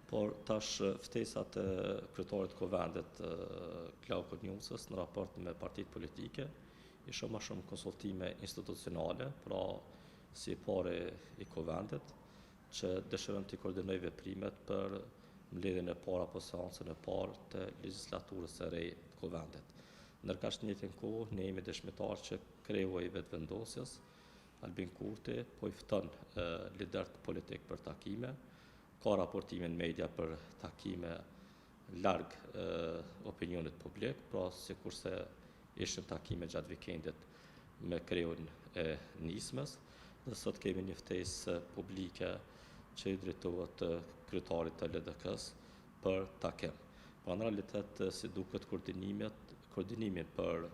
por tash ftesat e kryetarit të Kuvendit Glauco Njusës në raport me partitë politike isha më shumë konsultime institucionale, pra si pare i Kuvendit, që dëshirojmë të koordinoj veprimet për mbledhjen e parë apo seancën e parë të legjislaturës së re të Kuvendit. Ndërkaq në njëjtën kohë ne jemi dëshmitar që kreu i vetëvendosjes Albin Kurti po i fton liderët politik për takime, ka raportime në media për takime larg opinionit publik, pra sikurse ishin takime gjatë vikendit me kreun e nismës, dhe sot kemi një ftesë publike që i drejtohet kryetarit të LDK-s për takim. Pra në realitet si duket koordinimin për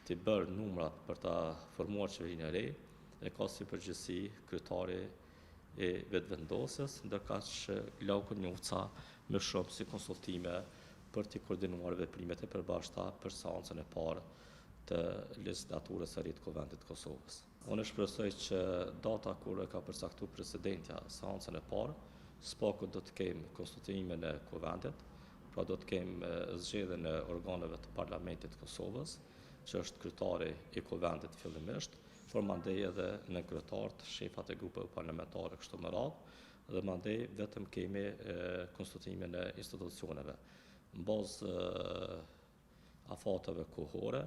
të bërë numrat për ta formuar qeverinë e re, e ka si përgjegjësi kryetari i vetëvendosjes, ndërkaq Glauco Njusa më shumë si konsultime për të koordinuar veprimet e përbashkëta për seancën e parë të legjislaturës së re të Kuvendit të Kosovës. Unë shpresoj që data kur e ka përcaktuar presidentja seancën e parë, s'paku do të kemi konsultimin e Kuvendit, pra do të kemi zgjedhjen e organeve të Parlamentit të Kosovës, që është kryetari i Kuvendit fillimisht, por mandej edhe në kryetarët, shefat e grupeve parlamentare kështu me radhë, dhe mandej vetëm kemi konsultimin e institucioneve. Në bazë afateve kohore,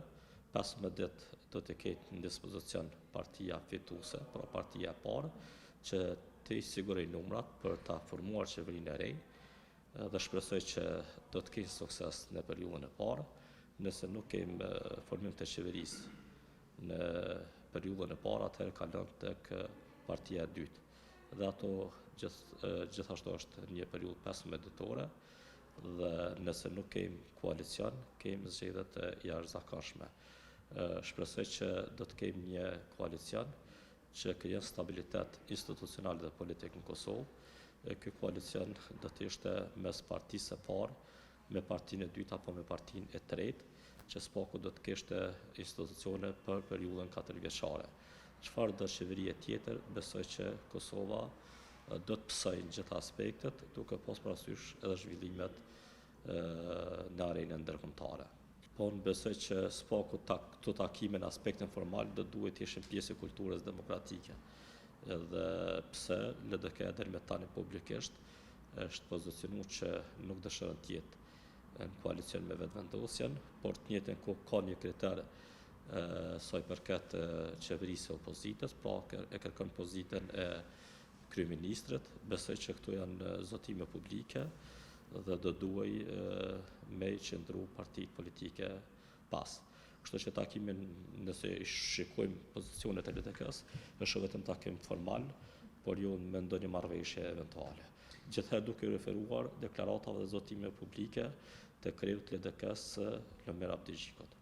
15 ditë do të ketë në dispozicion partia fituese, pra partia e parë, që të siguroj numrat për ta formuar qeverinë e re, dhe shpresoj që do të ketë sukses në periudhën e parë, nëse nuk kemi formim të qeverisë në periudhën e parë, atëherë kalon tek partia e dytë. Dhe ato gjithashtu është një periudhë 15 ditore, dhe nëse nuk kemi koalicion, kemi zgjedhjet e jashtëzakonshme. Shpresoj që do të kemi një koalicion që krijon stabilitet institucional dhe politik në Kosovë. Ky koalicion do të ishte mes partisë së parë, me partinë e dytë apo me partinë e tretë, që s'paku do të kishte institucione për periudhën 4 vjeçare. Çfarë do qeverie tjetër, besoj që Kosova do të pësojë në gjitha aspektet, duke pas parasysh edhe zhvillimet në arenën ndërkombëtare. Po unë besoj që s'paku këto takime në aspektin formal do duhet të ishin pjesë e kulturës demokratike. Edhe pse LDK deri me tani publikisht është pozicionuar që nuk dëshiron të jetë në koalicion me vetëvendosjen, por të njëjtën kohë ka një kriter sa i përket qeverisë e opozitës, pra e kërkon pozitën e kryeministrit. Besoj që këto janë zotime publike dhe do duhej me qëndru partitë politike pas. Kështu që takimin, nëse shikojmë pozicionet e LDK-s, është vetëm takim formal, por jo me ndonjë marrëveshje eventuale. Gjithherë duke referuar deklaratave dhe zotime publike të kreut LDK-s Lomera Abdixhikut.